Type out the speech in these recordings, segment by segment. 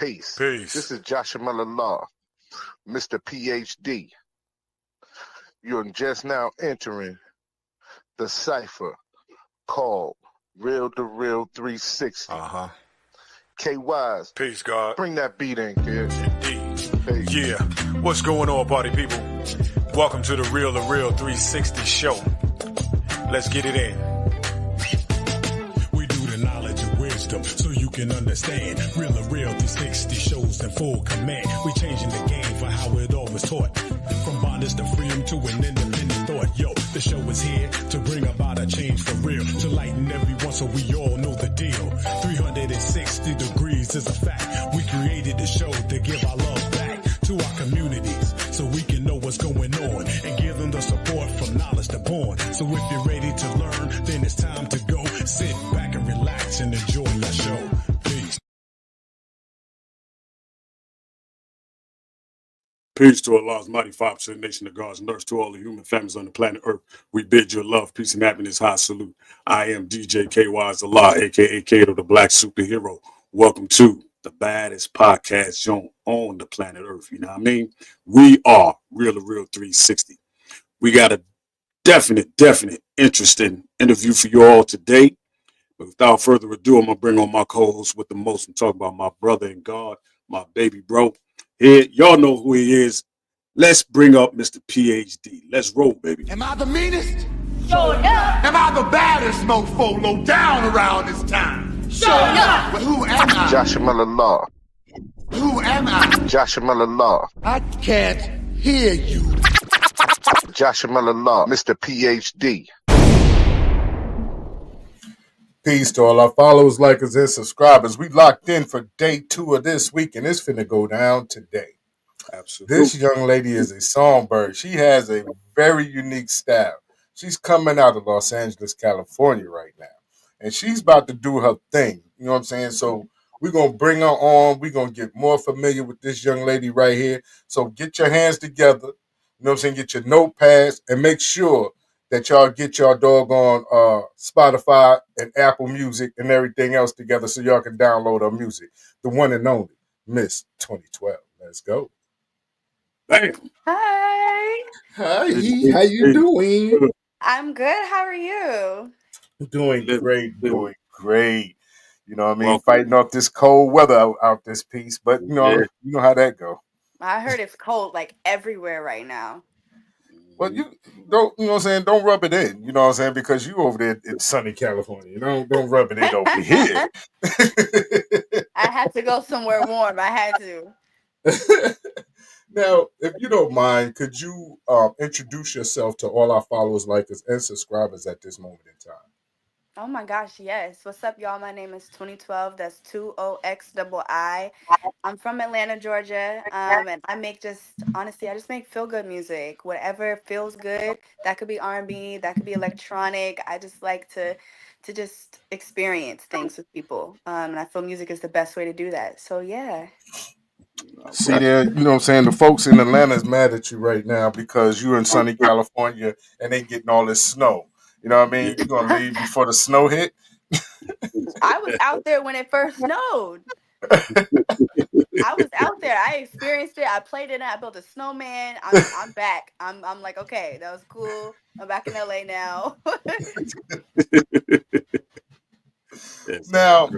Peace. Peace. This is Joshua Miller Law, Mr. PhD. You're just now entering the cipher called Real2reel360. Uh-huh. K-Wise, Peace, God. bring that beat in, kid. Indeed. Peace. Yeah. What's going on, party people? Welcome to the Real2reel360 show. Let's get it in. We do the knowledge and wisdom so you can understand. Real360 shows in full command. We changing the game for how it all was taught. From bondage to freedom to an independent thought. Yo, the show is here to bring about a change for real. To lighten everyone so we all know the deal. 360 degrees is a fact. We created the show to give our love back to our communities so we can know what's going on and give them the support from knowledge to born. So if you're ready to learn, then it's time to go. Sit back and relax and enjoy your show. Peace. Peace to Allah's mighty 5% nation of God's nurse to all the human families on the planet Earth. We bid you love, peace, and happiness. High salute. I am DJ KY's Allah, aka Kato, the black superhero. Welcome to the baddest podcast show on the planet Earth. You know what I mean? We are Real2reel360. We got a definite, interesting interview for you all today. But without further ado, I'm going to bring on my co-host with the most and talk about my brother in God, my baby bro. Here, y'all know who he is. Let's bring up Mr. PhD. Let's roll, baby. Am I the meanest? Show enough. Am I the baddest mofo low down around this time? Show enough. But who am I? Joshua Miller Law. Who am I? Joshua Miller Law. I can't hear you. Joshua Miller Law, Mr. PhD. Peace to all our followers, likers, and subscribers. We locked in for day 2 of this week, and it's finna go down today. Absolutely. This young lady is a songbird. She has a very unique style. She's coming out of Los Angeles, California right now, and she's about to do her thing. You know what I'm saying? So we're going to bring her on. We're going to get more familiar with this young lady right here. So get your hands together. You know what I'm saying? Get your notepads and make sure that y'all get y'all doggone Spotify and Apple Music and everything else together so y'all can download our music. The one and only Miss 2012. Let's go. Bam. Hi. Hi, how you doing? I'm good. How are you? Doing great. You know what I mean? Welcome. Fighting off this cold weather out this piece, but you know how that go. I heard it's cold like everywhere right now. Well, you don't, you know what I'm saying? Don't rub it in, you know what I'm saying? Because you over there in sunny California. Don't rub it in over here. I had to go somewhere warm. I had to. Now, if you don't mind, could you introduce yourself to all our followers, likers, and subscribers at this moment in time? Oh my gosh, yes. What's up, y'all? My name is 2012. That's 20XII. I'm from Atlanta, Georgia. And I make honestly, I just make feel good music. Whatever feels good. That could be R&B, that could be electronic. I just like to just experience things with people. And I feel music is the best way to do that. So yeah. See there, you know what I'm saying? The folks in Atlanta is mad at you right now because you're in sunny California and they getting all this snow. You know what I mean? You're going to leave before the snow hit? I was out there when it first snowed. I was out there. I experienced it. I played in it. I built a snowman. I'm back. I'm like, okay, that was cool. I'm back in LA now. Now,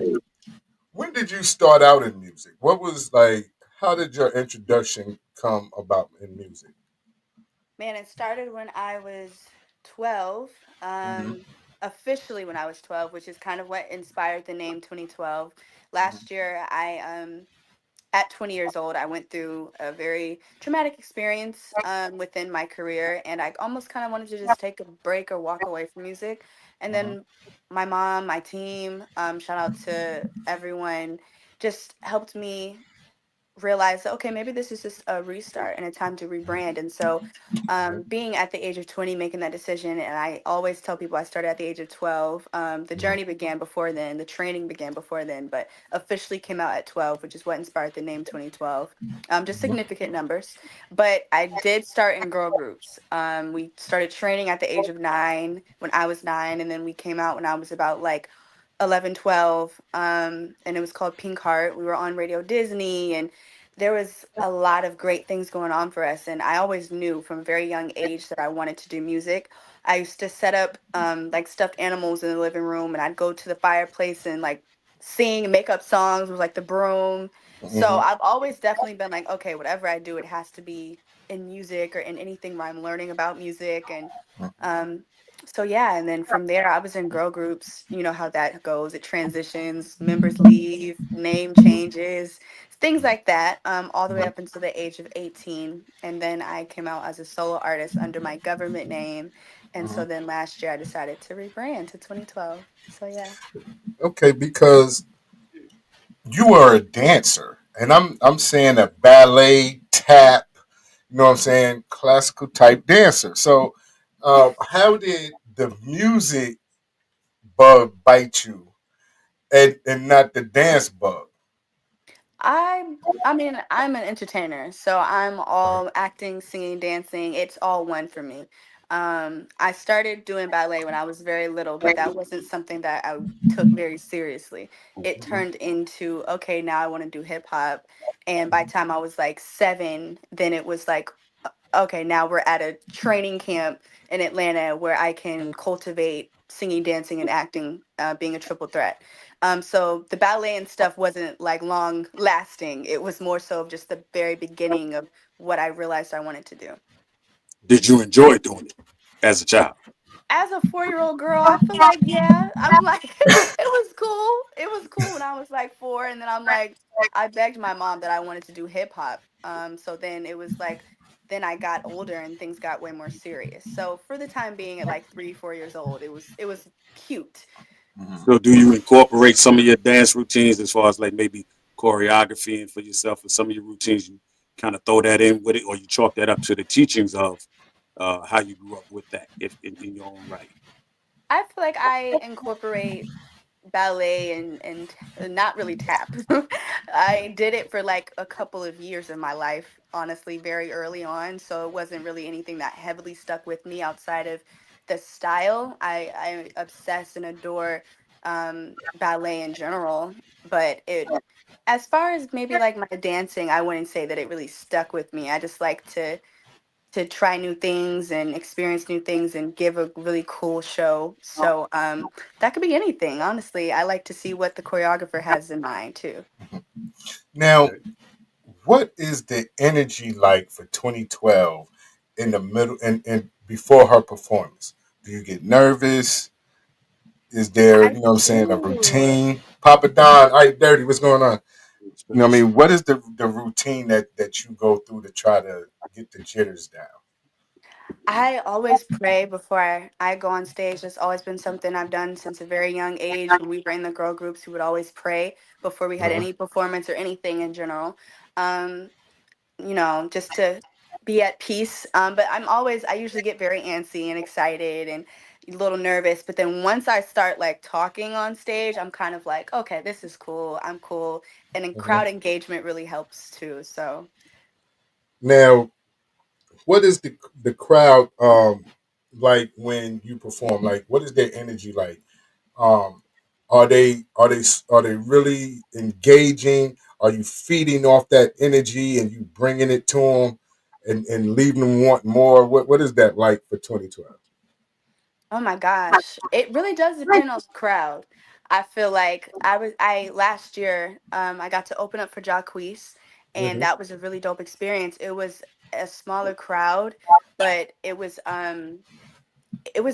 when did you start out in music? What was like, how did your introduction come about in music? Man, it started when I was 12. Officially when I was 12, which is kind of what inspired the name 2012. Last year, at 20 years old, I went through a very traumatic experience within my career, and I almost kind of wanted to just take a break or walk away from music. And then my mom, my team, shout out to everyone, just helped me realize that, okay, maybe this is just a restart and a time to rebrand. And so being at the age of 20, making that decision, and I always tell people I started at the age of 12. The journey began before then, the training began before then, but officially came out at 12, which is what inspired the name 2012. Just significant numbers. But I did start in girl groups. We started training at the age of 9 when I was 9, and then we came out when I was about like 11, 12, and it was called Pink Heart. We were on Radio Disney, and there was a lot of great things going on for us. And I always knew from a very young age that I wanted to do music. I used to set up like stuffed animals in the living room, and I'd go to the fireplace and like sing and make up songs with like the broom. So Hmm. I've always definitely been like, okay, whatever I do, it has to be in music or in anything where I'm learning about music. And um, so yeah, and then from there I was in girl groups. You know how that goes. It transitions, members leave, name changes, things like that, all the way up until the age of 18. And then I came out as a solo artist under my government name. And Hmm. so then last year I decided to rebrand to 2012. So yeah. Okay, because you are a dancer, and I'm saying a ballet, tap, you know what I'm saying, classical type dancer. So, how did the music bug bite you, and not the dance bug? I I mean, I'm an entertainer, so I'm Right. all acting, singing, dancing. It's all one for me. I started doing ballet when I was very little, but that wasn't something that I took very seriously. It Mhm. turned into, okay, now I want to do hip hop. And by the time I was like 7, then it was like, okay, now we're at a training camp in Atlanta where I can cultivate singing, dancing, and acting, being a triple threat. So the ballet and stuff wasn't like long lasting. It was more so of just the very beginning of what I realized I wanted to do. Did you enjoy doing it as a child? As a 4-year-old girl, I feel like, yeah, I'm like, it was cool. It was cool when I was like 4. And then I'm like, I begged my mom that I wanted to do hip hop. So then it was like, then I got older and things got way more serious. So for the time being, at like 3, 4 years old, it was cute. Mhm. So do you incorporate some of your dance routines as far as like maybe choreography and for yourself and some of your routines you kind of throw that in with it or you chalk that up to the teachings of how you grew up with that if in your own right? I feel like I incorporate ballet and not really tap. I did it for like a couple of years in my life, honestly, very early on. So it wasn't really anything that heavily stuck with me outside of the style. I obsess and adore ballet in general, but it as far as maybe like my dancing, I wouldn't say that it really stuck with me. I just like to try new things and experience new things and give a really cool show. So that could be anything, honestly. I like to see what the choreographer has in mind too. Now, Okay. what is the energy like for 2012 in the middle and before her performance? Do you get nervous? Is there, I you know what I'm saying, a do. routine? Papa Don, all right, Dirty, what's going on? You know what I Space. mean? What is the routine that you go through to try to get the jitters down? I always pray before I go on stage. That's always been something I've done since a very young age. When we were in the girl groups, we would always pray before we had Mhm. any performance or anything in general. Um, just to be at peace. But I usually get very antsy and excited and a little nervous. But then once I start like talking on stage, I'm kind of like, okay, this is cool. I'm cool. And then Mhm. crowd engagement really helps too. So Now, what is the crowd like when you perform? Like, what is their energy like? Um, are they really engaging? Are you feeding off that energy and you bringing it to them and leaving them wanting more? What is that like for 2012? oh my gosh, it really does depend on the crowd. I feel like I last year I got to open up for Jacquees, and Hmm. that was a really dope experience. It was a smaller crowd, but it was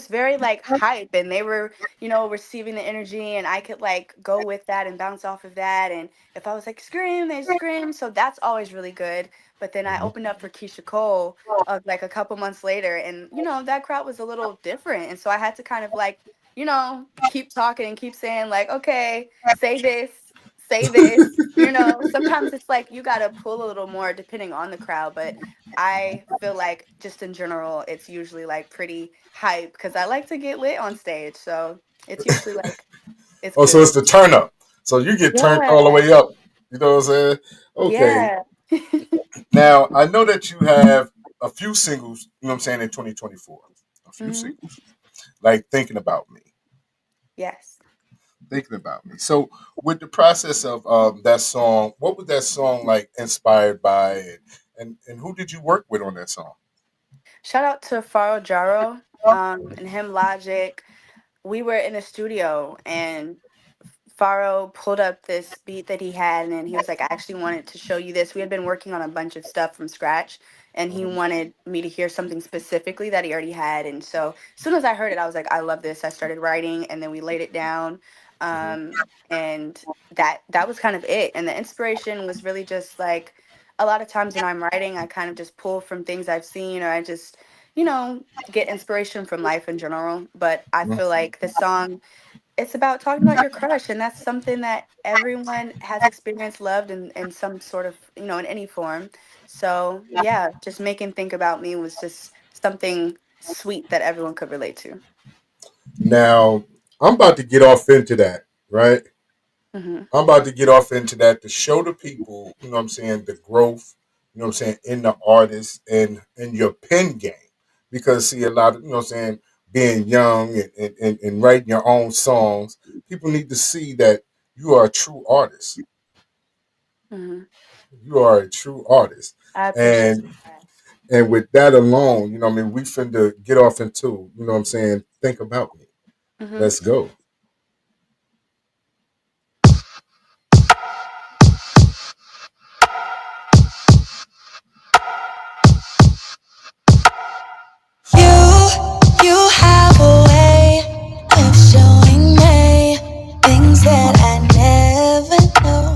very like hype, and they were receiving the energy, and I could like go with that and bounce off of that. And if I was like scream, they scream, so that's always really good. But then I Hmm. opened up for Keisha Cole like a couple months later, and that crowd was a little different, and so I had to kind of like keep talking and keep saying like, okay, say this. Sometimes it's like you got to pull a little more depending on the crowd. But I feel like just in general, it's usually like pretty hype because I like to get lit on stage. So it's usually like it's Oh, so it's good. the turn up. So you get turned all the Yeah. way up. You know what I'm saying? Okay. Yeah. Now I know that you have a few singles. You know what I'm saying in 2024. A few Hmm. singles like thinking about me. Yes. Thinking about me. So, with the process of that song, what was that song like inspired by, and who did you work with on that song? Shout out to Faro Jaro, and him Logic. We were in a studio and Faro pulled up this beat that he had, and then he was like, I actually wanted to show you this. We had been working on a bunch of stuff from scratch, and he Hmm. wanted me to hear something specifically that he already had. And so, as soon as I heard it, I was like, I love this. I started writing, and then we laid it down. Hmm. And that was kind of it. And the inspiration was really just like a lot of times when I'm writing, I kind of just pull from things I've seen, or I just, you know, get inspiration from life in general. But I feel like the song, it's about talking about your crush, and that's something that everyone has experienced, loved in some sort of, in any form. So yeah, just making Think About Me was just something sweet that everyone could relate to. Now, I'm about to get off into that, right? Hmm. I'm about to get off into that to show the people, you know what I'm saying, the growth, you know what I'm saying, in the artist and in your pen game. Because see a lot of, you know what I'm saying, being young and writing your own songs, people need to see that you are a true artist. Hmm. You are a true artist. I appreciate And that. and with that alone, you know what I mean, we finna get off into, you know what I'm saying, think about me. Hmm. Let's go. You have a way of showing me things that I never knew.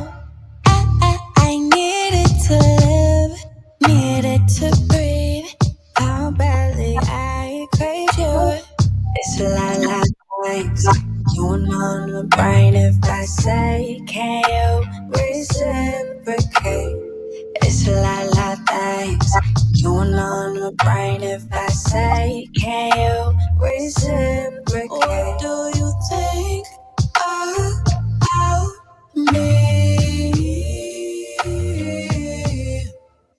I needed to live, needed to breathe. How badly I crave you. It's a lot things going on my brain. If I say, can you reciprocate? It's a lot things going on in my brain. If I say, can you reciprocate? What do you think about me?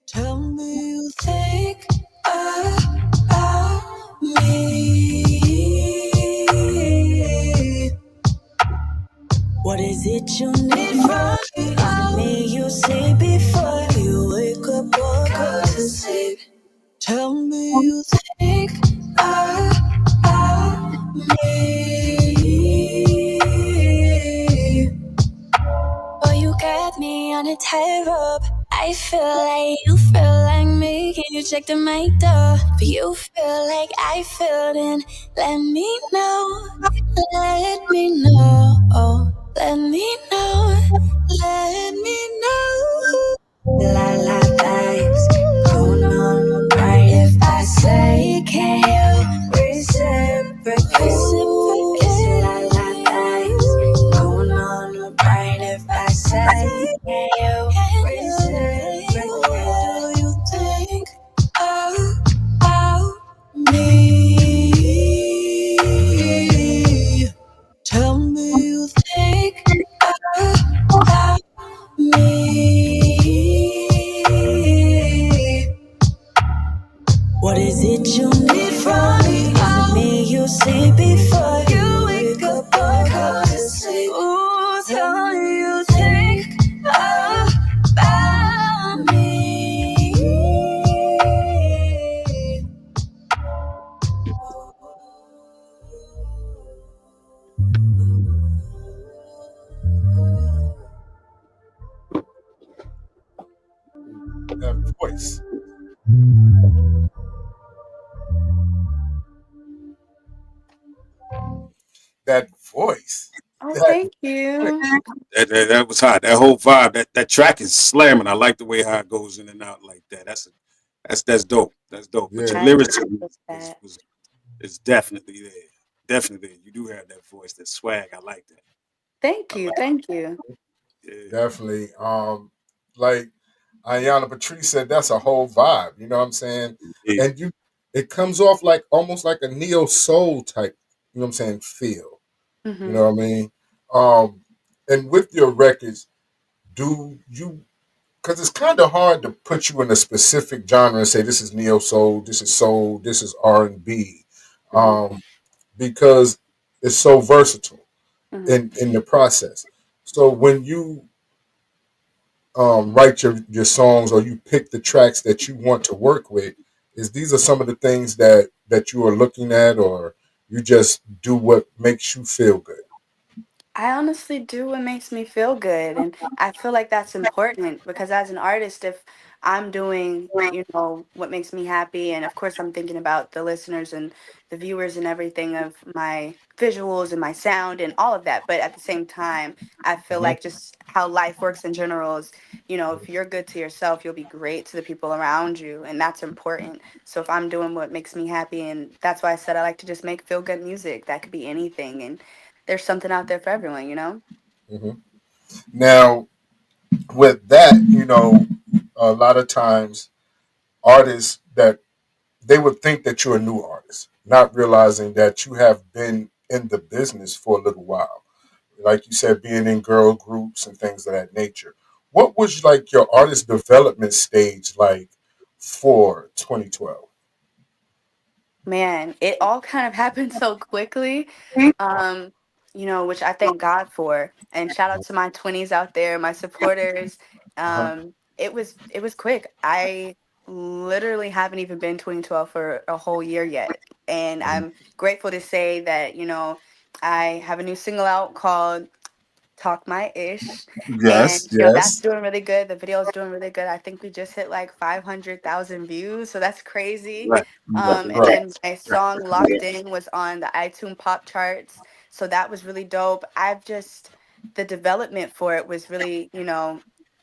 Tell me you think about me. What is it you need from me? Is it me you see before you wake up or go to sleep? Tell me you think about me. Oh, you got me on a tightrope. I feel like you feel like me. Can you check the mic door? For you feel like I feel, then let me know. Let me know. Let me know. Let me know. La things going on my brain. If I say, can you reciprocate? It's la things going on my brain. If I say, can you reciprocate? What do you think about me? Tell me you think about me. What is it you need from me? Is it me you see before you wake up or go to sleep? Ooh, tell me you think about me. That voice. That voice. Oh, That thank voice. you. That was hot. That whole vibe, that track is slamming. I like the way how it goes in and out like that. That's dope. That's dope. But your Yeah. I lyricism appreciate is that. was is definitely there. Definitely there. You do have that voice, that swag. I like that. Thank I you. like Thank you. it. Definitely. Like Ayana Patrice said, that's a whole vibe. You know what I'm saying? Yeah. And it comes off like almost like a neo soul type. You know what I'm saying? Feel. You Hmm. know what I mean? Um, and with your records, do you? Because it's kind of hard to put you in a specific genre and say this is neo soul, this is R&B, Hmm. because it's so versatile. Hmm. in the process. So when you write your songs or you pick the tracks that you want to work with, is these are some of the things that you are looking at, or you just do what makes you feel good? I honestly do what makes me feel good. And I feel like that's important because as an artist, if I'm doing, what makes me happy, and of course I'm thinking about the listeners and the viewers and everything of my visuals and my sound and all of that. But at the same time, I feel Hmm. like just how life works in general is, if you're good to yourself, you'll be great to the people around you. And that's important. So if I'm doing what makes me happy, and that's why I said I like to just make feel good music, that could be anything. And there's something out there for everyone. Hmm. Now, with that, a lot of times artists that they would think that you're a new artist, not realizing that you have been in the business for a little while. Like you said, being in girl groups and things of that nature. What was like your artist development stage like for 2012? Man, it all kind of happened so quickly, um, which I thank God for. And shout out to my 20s out there, my supporters. Uh-huh. It was quick. I literally haven't even been 2012 for a whole year yet. And Mhm. I'm grateful to say that, I have a new single out called Talk My Ish. And Yes, that's yes. doing really good. The video is doing really good. I think we just hit like 500,000 views, so that's crazy. Right. And Right. then my song Locked In was on the iTunes pop charts, so that was really dope. The development for it was really,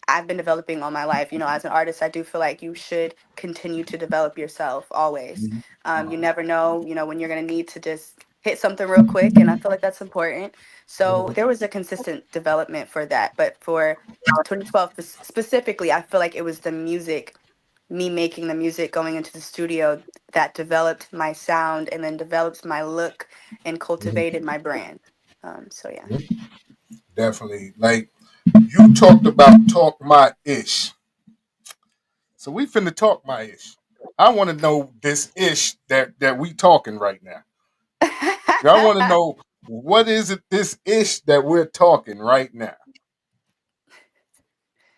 I've been developing all my life. As an artist, I do feel like you should continue to develop yourself always. Mhm. You never know, when you're gonna need to just hit something real quick, and I feel like that's important. So Mhm. there was a consistent development for that. But for 2012 specifically, I feel like it was the music, me making the music, going into the studio that developed my sound and then developed my look and Mhm. cultivated my brand. So yeah. Mhm. Definitely. Like you talked about talk my ish. So we finna talk my ish. I want to know this ish that we talking right now. I want to know what is it this ish that we're talking right now.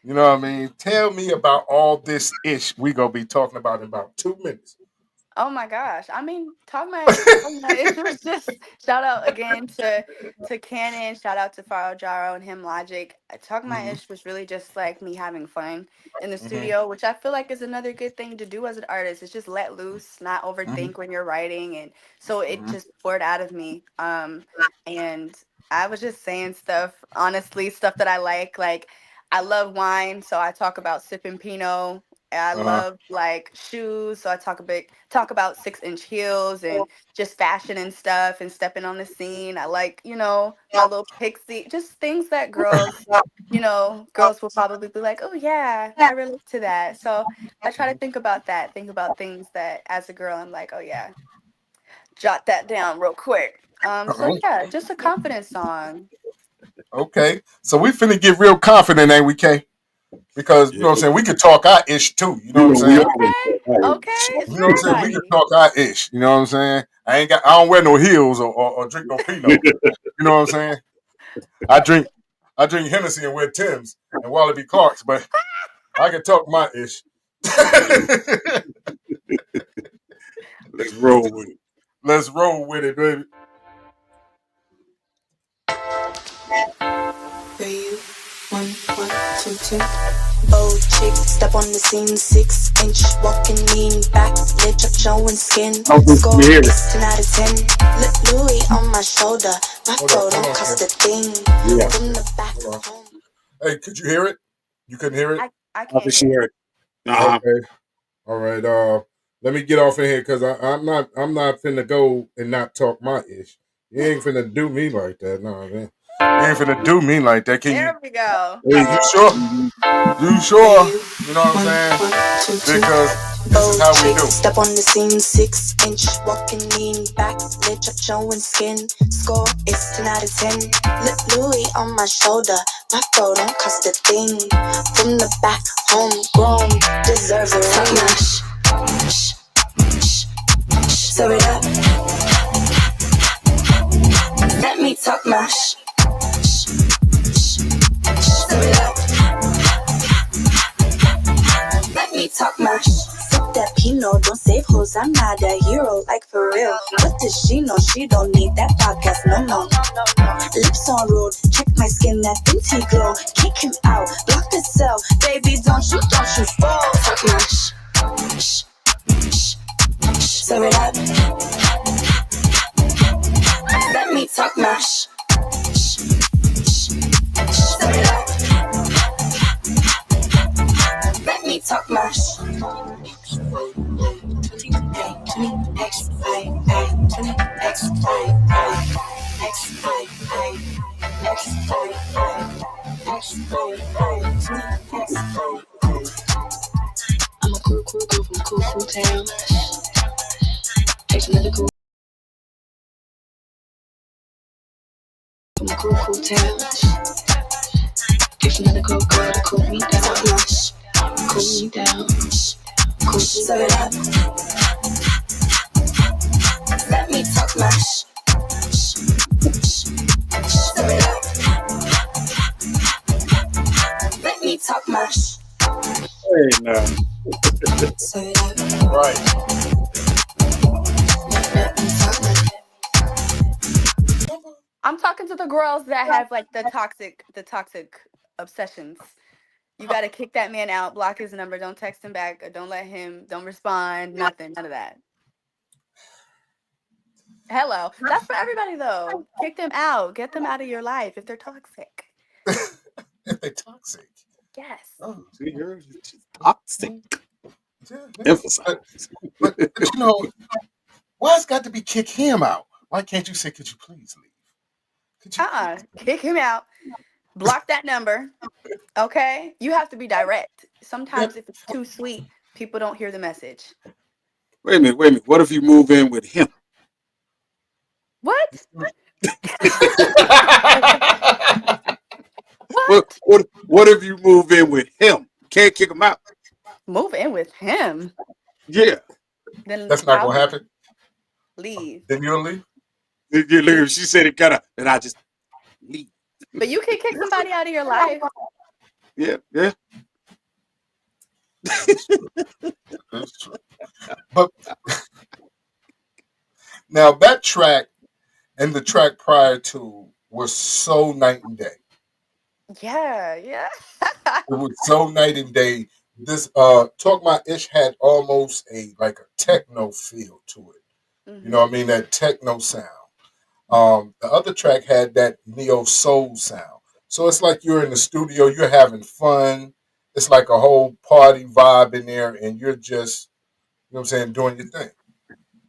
You know what I mean? Tell me about all this ish we gonna be talking about in about 2 minutes. Oh my gosh. I mean, Talk My Ish was just shout out again to Cannon, shout out to Faro Jaro and Him Logic. Talk My Hmm. Ish was really just like me having fun in the Hmm. studio, which I feel like is another good thing to do as an artist. It's just let loose, not Hmm. overthink when you're writing, and so it Hmm. just poured out of me. And I was just saying stuff, honestly, stuff that I like I love wine, so I talk about sipping Pinot. I Uh-huh. love like shoes, so I talk about 6-inch heels and just fashion and stuff and stepping on the scene. I like, my little pixie, just things that girls will probably be like, oh yeah, I relate to that. So I try to think about things that as a girl I'm like, oh yeah, jot that down real quick. So Uh-oh. yeah, just a confidence song. Okay. So we finna get real confident, ain't we, Kay? Because you Yeah. know what I'm saying, we could talk our ish too. You know You what I'm know, we saying? always Okay, okay, it's You for know what I'm saying? We could everybody. talk our ish. You know what I'm saying? I don't wear no heels or drink no Pinot. You know what I'm saying? I drink I drink Hennessy and wear Timbs and Wallaby Clarks, but I can talk my ish. let's roll with it. Let's roll with it, baby. For you, one, one, two, two. Bold chick, step on the scene, 6-inch, walking lean, back, lip, showing skin. I don't think Score we hear it. is 10 out of 10. Louis on my shoulder, my bro Hold don't on, cost Kay. a thing. Yeah. From the back Hold on. home. Hey, could you hear it? You couldn't hear it? I I can't think she hear it. heard it. Uh-huh. Okay. All right. Let me get off in here because I'm not finna go and not talk my ish. You ain't finna do me like that. No, man. You ain't finna do me like that. Can you? There we go. Hey, You sure? You For sure? you, You know what I'm one, saying? one, two, two. Because this is Bold how we chick, do. step on the scene, 6-inch, walking lean, back, lip, showing skin. Score is 10 out of 10. Louis on my shoulder, my bro don't cost a thing. From the back, homegrown, deserves a ring. Serve it up, let me talk my talk my sip that Pinot, don't save hoes, I'm not a hero, like for real. What does she know? She don't need that podcast, no, no. Lips on road, check my skin, that Fenty glow. Kick him out, block the cell, baby, don't you fall. Talk my serve it up. Let me talk my serve it up. Let me talk my I'm a cool girl from cool town. Takes another cool from a cool town. Gives another cool girl to cool me down. Cool me down. Cool serve it up. Let me talk my serve it up. Let me talk my Hey, now. serve it up. Right. Let me talk my I'm talking to the girls that have like the toxic obsessions. You got to kick that man out, block his number, don't text him back, or don't respond, nothing, none of that. Hello. That's for everybody though. Kick them out. Get them out of your life if they're toxic. If they're toxic. Yes. Oh, See, you're toxic. yeah, Emphasize. but you know, why it's got to be kick him out? Why can't you say, could you please leave? Could you Kick him out. Block that number. Okay? You have to be direct. Sometimes if it's too sweet, people don't hear the message. Wait a minute. What if you move in with him? What? What, what if you move in with him? Can't kick him out. Move in with him. Yeah. Then That's not I'll gonna happen. leave. Then you'll leave. You look at, she said it gotta, and I just leave. But you can kick somebody out of your life. Yeah. That's true. But now that track and the track prior to was so night and day. Yeah. It was so night and day. This Talk My Ish had almost like a techno feel to it. You know what I mean? That techno sound. The other track had that neo soul sound. So it's like you're in the studio, you're having fun. It's like a whole party vibe in there, and you're just, you know what I'm saying, doing your thing.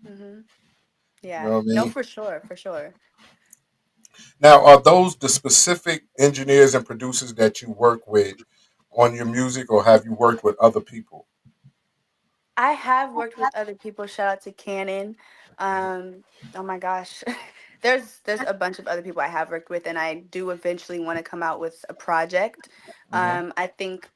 Mm-hmm. You Yeah. know what I No, mean? for sure. Now, are those the specific engineers and producers that you work with on your music, or have you worked with other people? I have worked with other people. Shout out to Canon. Oh my gosh. There's a bunch of other people I have worked with, and I do eventually want to come out with a project. Hmm. I think,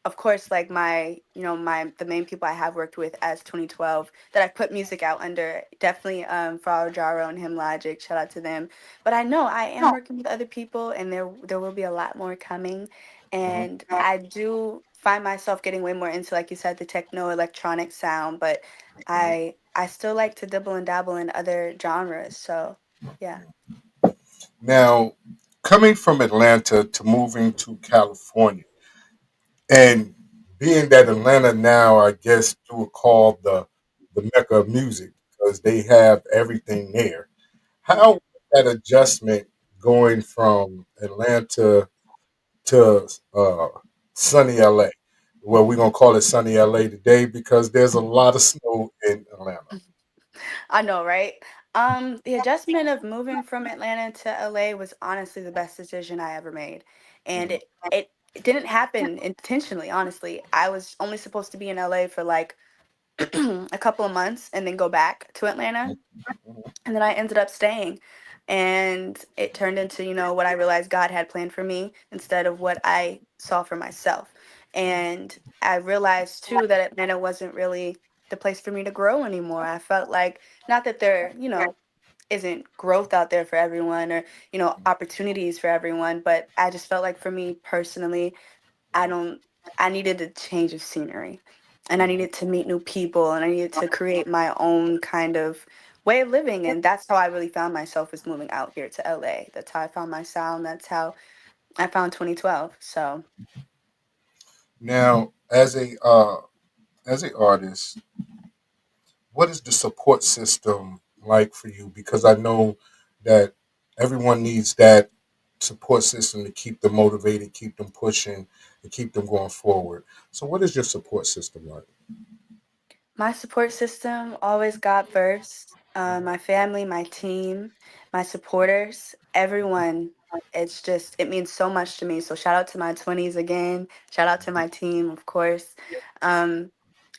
of course, like the main people I have worked with as 2012 that I've put music out under, definitely Frau Jaro and Him Logic, shout out to them. But I know I am working with other people, and there will be a lot more coming. Hmm. And I do find myself getting way more into, like you said, the techno electronic sound, but Hmm. I still like to dibble and dabble in other genres. So yeah. Now, coming from Atlanta to moving to California, and being that Atlanta now, I guess you would call the mecca of music because they have everything there. How was that adjustment going from Atlanta to sunny LA? Well, we're gonna call it sunny LA today because there's a lot of snow in Atlanta. I know, right? The adjustment of moving from Atlanta to LA was honestly the best decision I ever made. And Mhm, it didn't happen intentionally, honestly. I was only supposed to be in LA for like a couple of months and then go back to Atlanta. mhm, And then I ended up staying. And it turned into, what I realized God had planned for me instead of what I saw for myself. And I realized too that Atlanta wasn't really the place for me to grow anymore. I felt like, not that there, isn't growth out there for everyone or, opportunities for everyone, but I just felt like for me personally, I don't I needed a change of scenery. and I needed to meet new people, and I needed to create my own kind of way of living. And that's how I really found myself, was moving out here to LA. That's how I found my sound. That's how I found 2012. So Now, as a artist, what is the support system like for you? Because I know that everyone needs that support system to keep them motivated, keep them pushing, and keep them going forward. So, what is your support system like? my support system always got first. My family, my team, my supporters, everyone. It's just, it means so much to me. So shout out to my 20s again. Shout out to my team, of course. Um,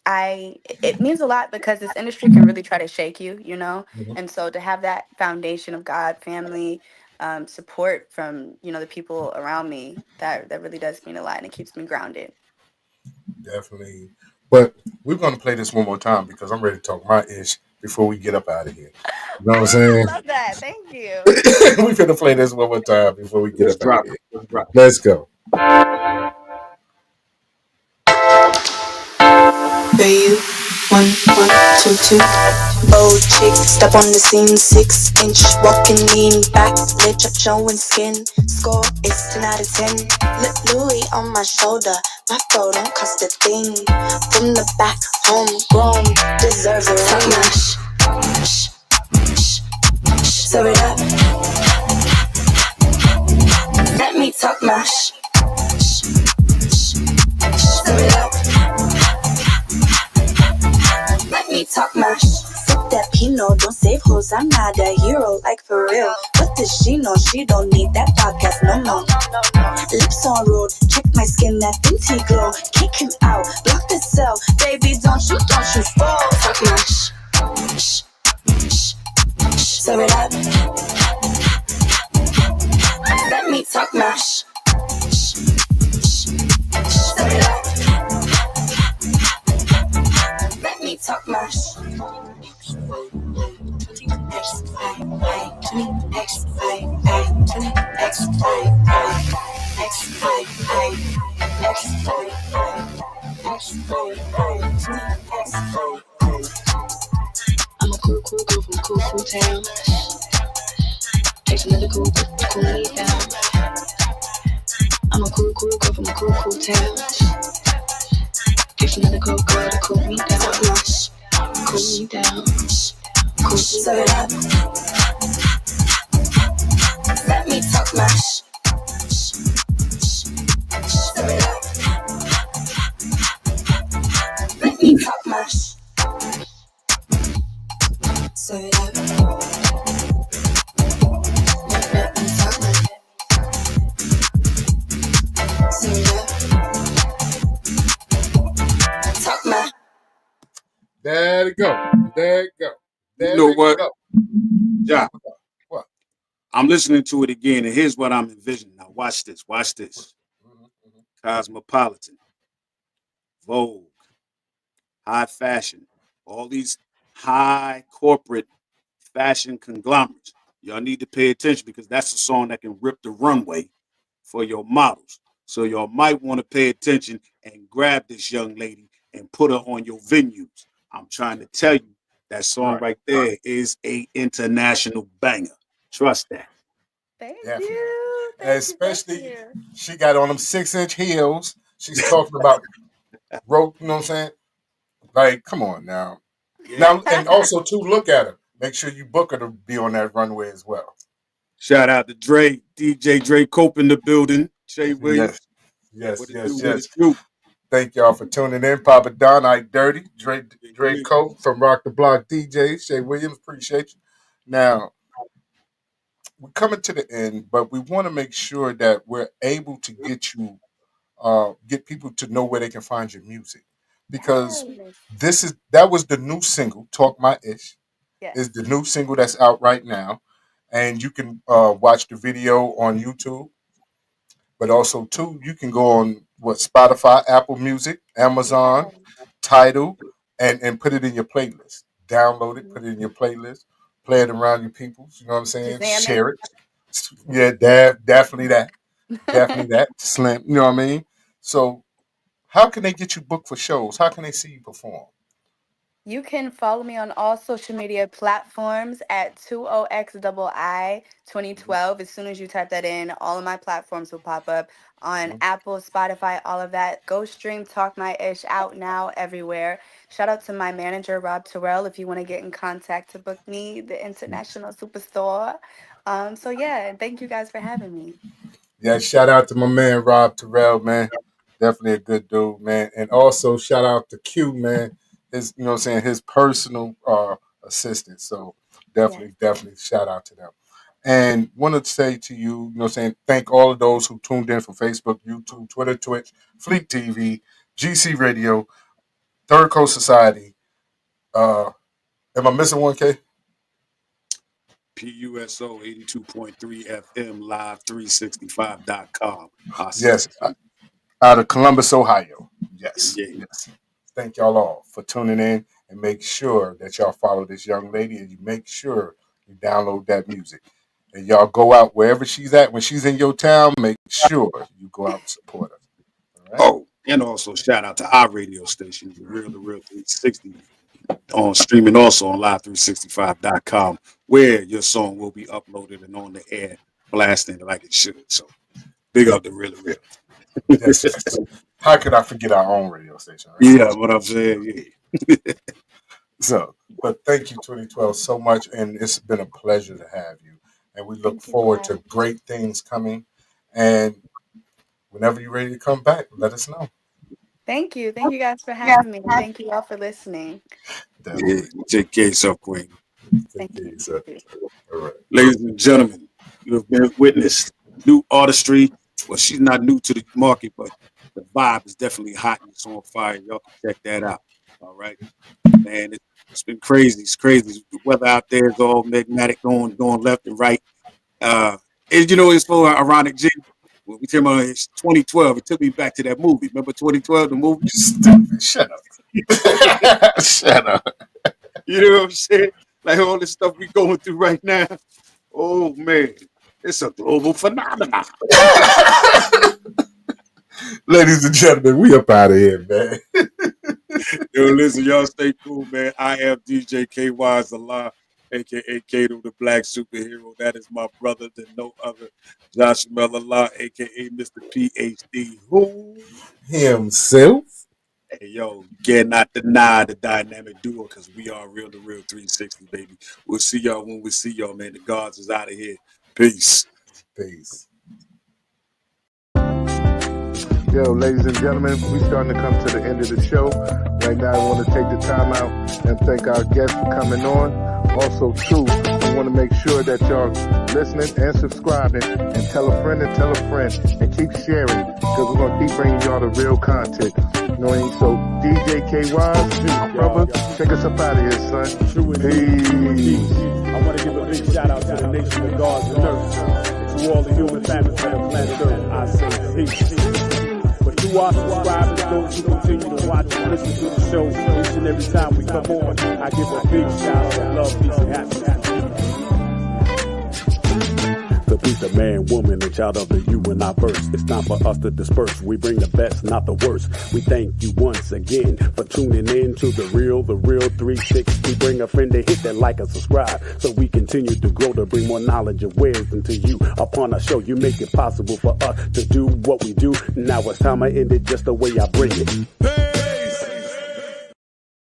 it means a lot because this industry can really try to shake you, you know? Mhm. And so to have that foundation of God, family, support from, the people around me, that really does mean a lot, and it keeps me grounded. Definitely. But we're going to play this one more time because I'm ready to talk my ish before we get up out of here. You know what I'm I saying? love that. Thank you. We're going to play this one more time before we get Let's up out of drop here. it. Let's drop it. Let's go. You, one, one, two, two. Bold chick, step on the scene, 6-inch, walking lean, back, lit up, showing skin. Score is 10 out of 10. Louis on my shoulder, my fro don't cost a thing. From the back, homegrown, deserves a ring. Serve it up, let me talk my serve it up, let me talk my Sip that Pinot, don't save hoes, I'm not a hero, like for real. What does she know? She don't need that podcast, no. Lips on road, check my skin, that Fenty glow. Kick him out, block the cell, baby, don't you fall. Talk my serve it up, let me talk my serve it up, let me talk my I'm a cool girl from cool town. Takes another cool me down. I'm a cool girl from a cool town. Takes another cool girl to cool me down. Cool me down. Cool me down. Let me talk my let me talk my serve it up. Let me talk my serve it up. Talk my There it go. There it go. You There know it what, go. John? What? I'm listening to it again, and here's what I'm envisioning. Now, watch this. Watch this. Cosmopolitan, Vogue, high fashion, all these high corporate fashion conglomerates. Y'all need to pay attention because that's a song that can rip the runway for your models. So y'all might want to pay attention and grab this young lady and put her on your venues. I'm trying to tell you that song Right. right there is a international banger. Trust that. Thank Definitely. you. Thank you. Thank Especially you. she got on them 6-inch heels. She's talking about rope, you know what I'm saying? Like, come on now. Yeah. Now, and also too, look at her. Make sure you book her to be on that runway as well. Shout out to Dre, DJ Dre Cope in the building. Shay Williams. Yes, yes, What it do? yes, What it yes. do? Thank y'all for tuning in. Papa Don, I Dirty, Yeah, Dre yeah. Cope from Rock the Block DJ, Shay Williams, appreciate you. Now, we're coming to the end, but we want to make sure that we're able to get people to know where they can find your music. Because Yes. that was the new single, Talk My Ish, Yes. is the new single that's out right now. And you can watch the video on YouTube. But also too, you can go on Spotify, Apple Music, Amazon, Yes. Tidal, and put it in your playlist. Download it, put Mhm. it in your playlist, play it around your people. You know what I'm saying? Shazam it. Share it. Yeah, definitely that. Definitely that. Slim. You know what I mean? So how can they get you booked for shows? How can they see you perform? You can follow me on all social media platforms at 20XII 2012. As soon as you type that in, all of my platforms will pop up on Apple, Spotify, all of that. Go stream Talk My Ish out now everywhere. Shout out to my manager, Rob Terrell, if you want to get in contact to book me, the international superstar. So yeah, and thank you guys for having me. Yeah, shout out to my man Rob Terrell, man. Definitely a good dude, man. And also shout out to Q, man. His, you know what I'm saying, his personal assistant. So Yes. definitely shout out to them. And want to say to you, you know what I'm saying, thank all of those who tuned in from Facebook, YouTube, Twitter, Twitch, Fleet TV, GC Radio, Third Coast Society. Am I missing one, K? PUSO 82.3 FM live365.com. Yes, out of Columbus, Ohio. Yes, Yeah. yes. Thank y'all all for tuning in, and make sure that y'all follow this young lady, and you make sure you download that music. And y'all go out wherever she's at. When she's in your town, make sure you go out and support her. All right? Oh, and also shout out to our radio station, the Real 360, on streaming also on live365.com, where your song will be uploaded and on the air, blasting like it should. So big up the Real. Yes. How could I forget our own radio station? Right? Yeah, what I'm saying. Yeah. So, but thank you, 2012, so much, and it's been a pleasure to have you. And we look forward to great things coming. And whenever you're ready to come back, let us know. Thank you. Thank you guys for having me. And thank you all for listening. Yeah, take care of yourself, Queen. Thank you. All right. Ladies and gentlemen, you have been witness new artistry. Well, she's not new to the market, but the vibe is definitely hot and it's on fire. Y'all can check that out. All right. Man, it's been crazy. It's crazy. The weather out there is all magnetic, going left and right. And you know, it's so ironic, G. When we talking about 2012, it took me back to that movie. Remember 2012, the movie? Stupid. Shut up. Shut up. You know what I'm saying? Like all this stuff we going through right now. Oh, man. It's a global phenomenon. Ladies and gentlemen, we up out of here, man. Yo, listen, y'all stay cool, man. I am DJ KY's Allah, a.k.a. Kato, the Black Superhero. That is my brother, than no other. Joshua Allah, a.k.a. Mr. PhD. Who? Himself. Hey, yo, you cannot deny the dynamic duo because we are Real 360, baby. We'll see y'all when we see y'all, man. The gods is out of here. Peace. Peace. Yo, ladies and gentlemen, we starting to come to the end of the show. Right now, I want to take the time out and thank our guests for coming on. Also, too, we want to make sure that y'all listening and subscribing, and tell a friend, and keep sharing, because we're going to keep bringing y'all the real content. You know what I mean? So, DJ KY, brother, take us up out of here, son. Peace. I want to give a big shout out to the nation of gods and earth. To all the human families on the planet Earth, I say peace. But to our subscribers, those who continue to watch and listen to the show each and every time we come on, I give a big shout out of love, peace, and happiness. The peace of man, woman, and child of the you and I verse. It's time for us to disperse. We bring the best, not the worst. We thank you once again for tuning in to the Real 360. Bring a friend to hit that like and subscribe so we continue to grow to bring more knowledge and wisdom to you. Upon our show, you make it possible for us to do what we do. Now it's time I end it just the way I bring it.